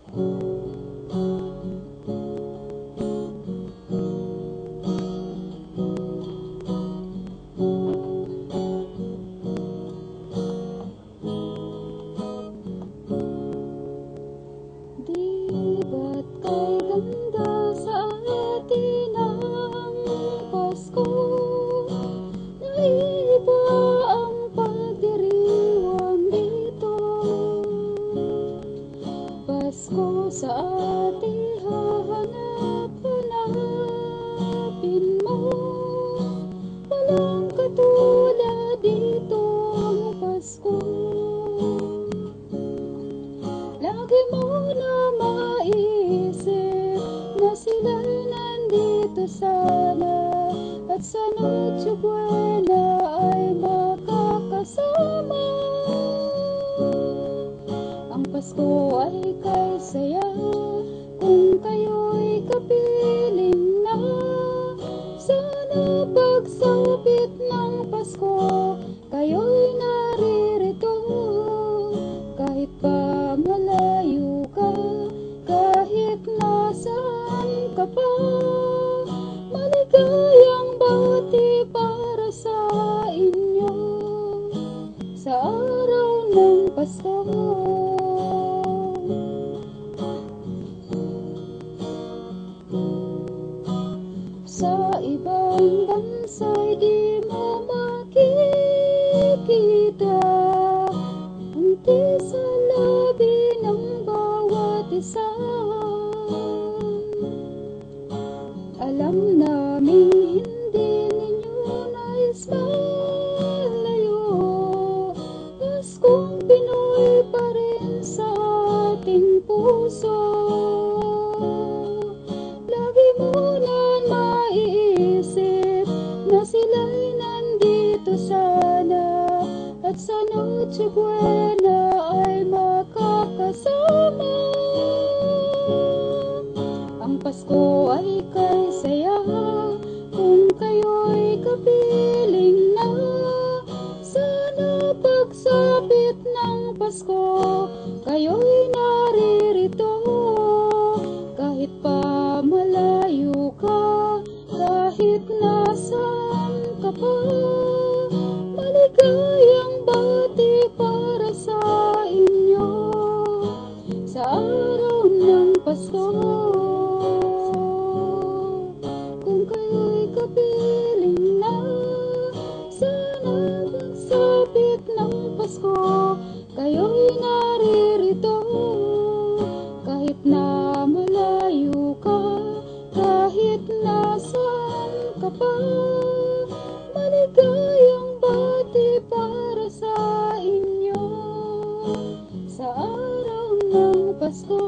Di ba't kay ganda sa atin ang Pasko? Naiba ang pagdiriwang dito. Pasko sa ating hahanap-hanapin mo. Walang katulad dito ang Pasko. Lagi mo na maiisip na sila'y nandito sana, at sa Noche Buena ay makakasama. Ang Pasko ay kay saya kung kayo'y kapiling na. Sana pagsapit ng Pasko kayo'y naririto. Kahit pa malayo ka, kahit nasaan ka pa, maligayang bati para sa inyo sa araw ng Pasko. Sa ibang bansa'y di mo makikita unti sa labi ng bawat isa. Alam namin hindi ninyo nais malayo. Paskong Pinoy pa rin sa ating puso. Lagi mo na maiisip na sila'y nandito sana, at sa Noche Buena ay makakasama. Ang Pasko ay kay saya kung kayo'y kapiling na. Sana pagsapit ng Pasko kayo'y naririto. Kahit pa malayo ka, kahit nasaan ka pa, maligayang bati para sa inyo sa araw ng Pasko. Kung kayo'y kapiling na, sana pagsapit ng Pasko kayo'y naririto. Kahit na malayo ka, kahit nasaan ka pa, maligayang bati para sa inyo sa araw ng Pasko.